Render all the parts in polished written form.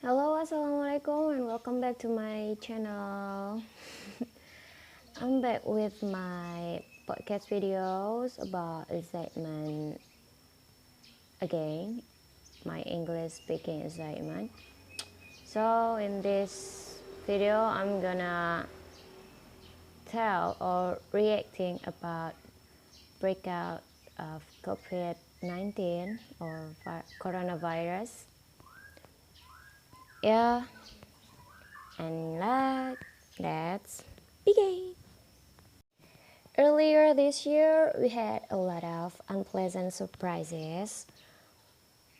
Hello, assalamualaikum, and welcome back to my channel. I'm back with my podcast videos about excitement again, my English speaking excitement. So, in this video, I'm gonna tell or reacting about breakout of COVID-19 or coronavirus. Yeah, and let's begin. Earlier this year, we had a lot of unpleasant surprises,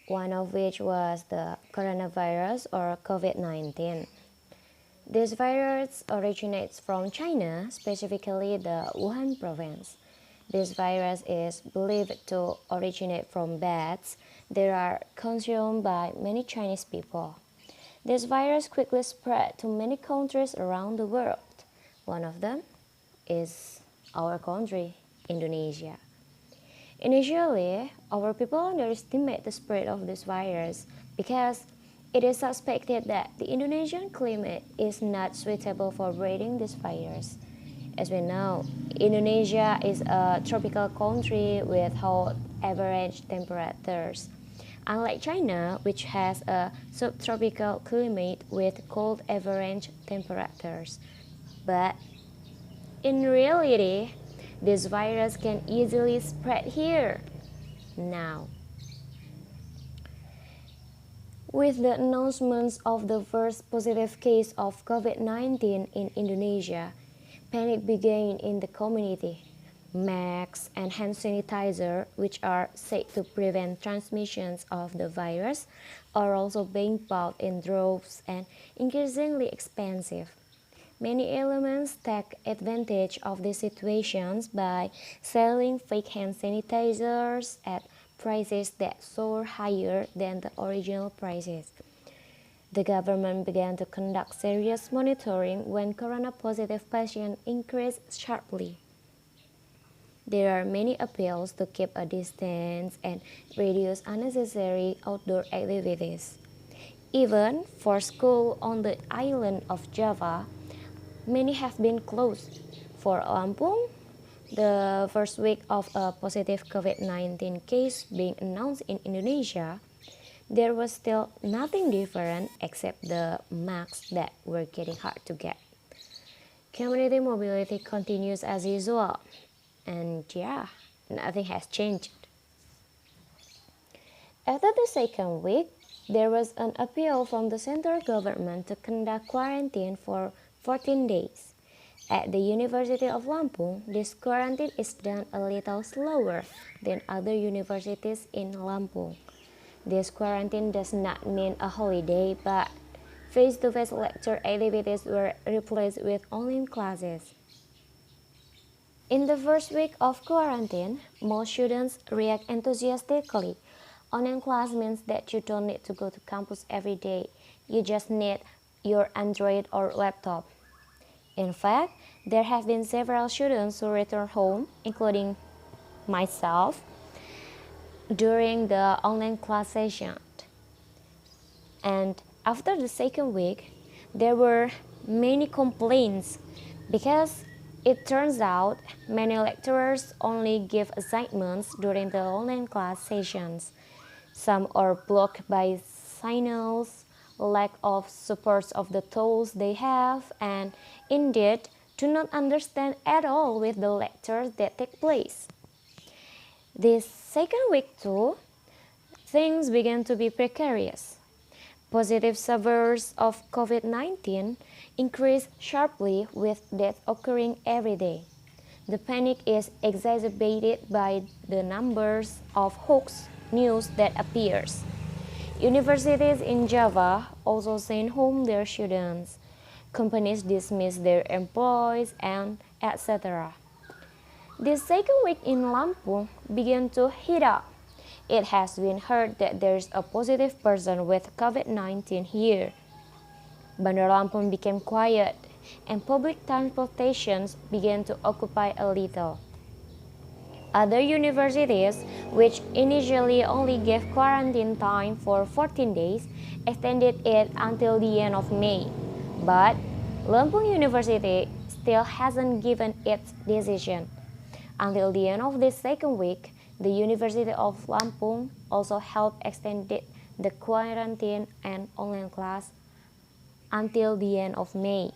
one of which was the coronavirus or COVID-19. This virus originates from China, specifically the Wuhan province. This virus is believed to originate from bats that are consumed by many Chinese people. This virus quickly spread to many countries around the world. One of them is our country, Indonesia. Initially, our people underestimate the spread of this virus because it is suspected that the Indonesian climate is not suitable for breeding this virus. As we know, Indonesia is a tropical country with hot average temperatures. Unlike China, which has a subtropical climate with cold average temperatures. But in reality, this virus can easily spread here. Now, with the announcement of the first positive case of COVID-19 in Indonesia, panic began in the community. Masks and hand sanitizer, which are said to prevent transmissions of the virus, are also being bought in droves and increasingly expensive. Many elements take advantage of these situations by selling fake hand sanitizers at prices that soar higher than the original prices. The government began to conduct serious monitoring when corona-positive patients increased sharply. There are many appeals to keep a distance and reduce unnecessary outdoor activities. Even for schools on the island of Java, many have been closed. For Lampung, the first week of a positive COVID-19 case being announced in Indonesia, there was still nothing different except the masks that were getting hard to get. Community mobility continues as usual, and yeah, nothing has changed. After the second week, there was an appeal from the central government to conduct quarantine for 14 days. At the University of Lampung, this quarantine is done a little slower than other universities in Lampung. This quarantine does not mean a holiday, but face-to-face lecture activities were replaced with online classes. In the first week of quarantine, most students react enthusiastically. Online class means that you don't need to go to campus every day. You just need your Android or laptop. In fact, there have been several students who return home, including myself, during the online class session. And after the second week, there were many complaints because it turns out many lecturers only give assignments during the online class sessions. Some are blocked by signals, lack of support of the tools they have, and indeed do not understand at all with the lectures that take place. This second week too, things began to be precarious. Positive survivors of COVID-19 increased sharply with deaths occurring every day. The panic is exacerbated by the numbers of hoax news that appears. Universities in Java also send home their students. Companies dismiss their employees and etc. This second week in Lampung began to heat up. It has been heard that there's a positive person with COVID-19 here. Bandar Lampung became quiet and public transportations began to occupy a little. Other universities, which initially only gave quarantine time for 14 days, extended it until the end of May. But Lampung University still hasn't given its decision. Until the end of this second week, the University of Lampung also held extended the quarantine and online class until the end of May.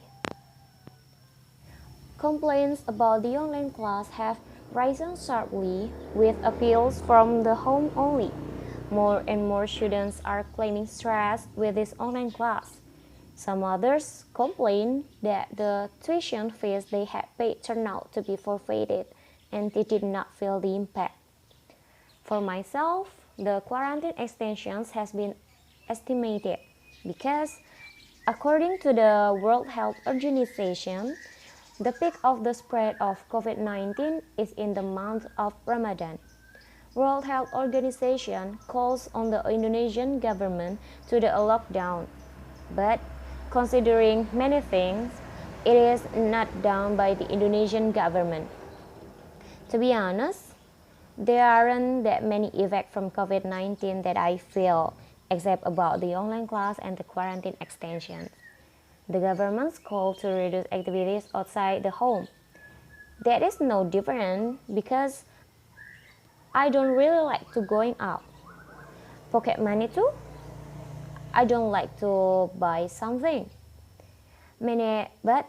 Complaints about the online class have risen sharply, with appeals from the home only. More and more students are claiming stress with this online class. Some others complain that the tuition fees they had paid turned out to be forfeited and they did not feel the impact. For myself, the quarantine extensions has been estimated because according to the World Health Organization, the peak of the spread of COVID-19 is in the month of Ramadan. World Health Organization calls on the Indonesian government to do a lockdown, but considering many things, it is not done by the Indonesian government. To be honest, there aren't that many effects from COVID-19 that I feel, except about the online class and the quarantine extension. The government's call to reduce activities outside the home. That is no different because I don't really like to going out. Pocket money too? I don't like to buy something. But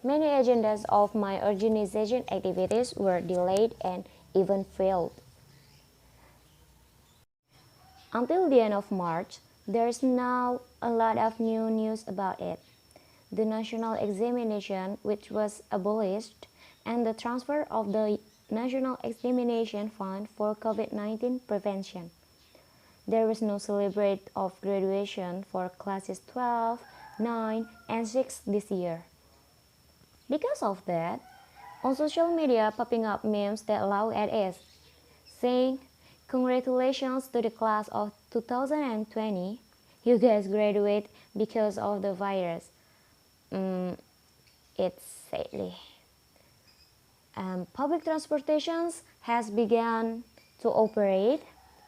many agendas of my organization activities were delayed and even failed. Until the end of March, there is now a lot of new news about it. The national examination, which was abolished, and the transfer of the National Examination Fund for COVID-19 prevention. There was no celebration of graduation for classes 12, 9, and 6 this year. Because of that, on social media popping up memes that laugh at it, saying, "Congratulations to the class of 2020, you guys graduate because of the virus." It's sadly. Public transportations has begun to operate.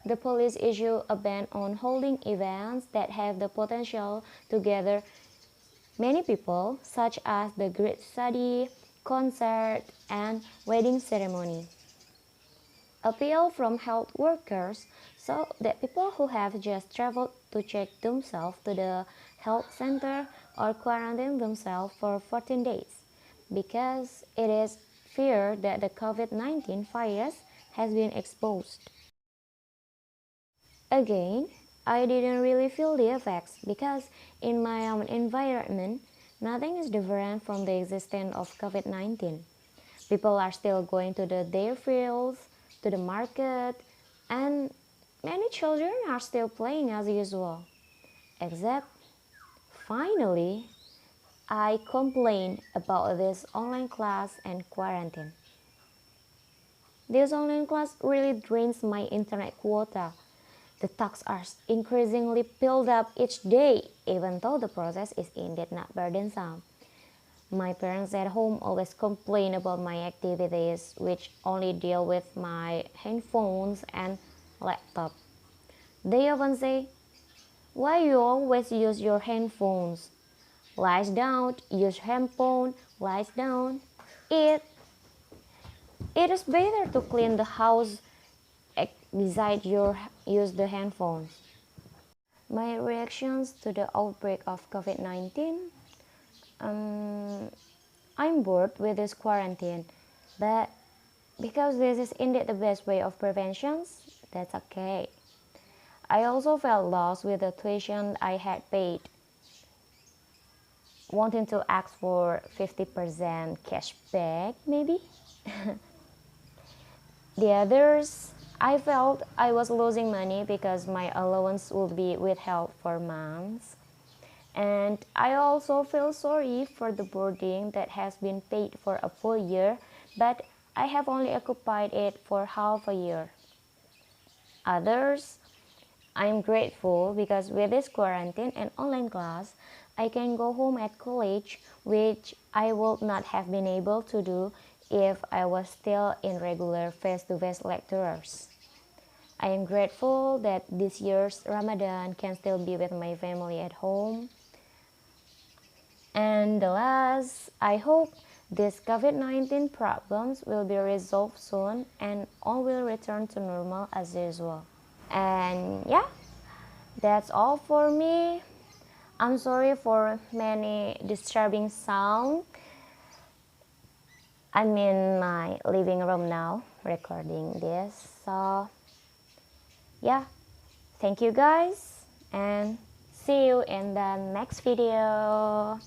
The police issue a ban on holding events that have the potential to gather many people, such as the great study, concert, and wedding ceremony. Appeal from health workers so that people who have just traveled to check themselves to the health center or quarantine themselves for 14 days because it is feared that the COVID-19 virus has been exposed. Again, I didn't really feel the effects because in my own environment, nothing is different from the existence of COVID-19. People are still going to their fields, to the market, and many children are still playing as usual. Except, finally, I complained about this online class and quarantine. This online class really drains my internet quota. The tasks are increasingly piled up each day, even though the process is indeed not burdensome. My parents at home always complain about my activities, which only deal with my handphones and laptop. They often say, "Why you always use your handphones? Lies down, use handphone, lies down. It, it is better to clean the house beside your use the handphones." My reactions to the outbreak of COVID-19. I'm bored with this quarantine, but because this is indeed the best way of prevention, that's okay. I also felt lost with the tuition I had paid, wanting to ask for 50% cash back maybe. The others, I felt I was losing money because my allowance would be withheld for months. And I also feel sorry for the boarding that has been paid for a full year, but I have only occupied it for half a year. Others, I am grateful because with this quarantine and online class, I can go home at college, which I would not have been able to do if I was still in regular face-to-face lectures. I am grateful that this year's Ramadan can still be with my family at home. And the last, I hope these COVID-19 problems will be resolved soon and all will return to normal as usual. And yeah, that's all for me. I'm sorry for many disturbing sound. I'm in my living room now recording this. So yeah, thank you guys and see you in the next video.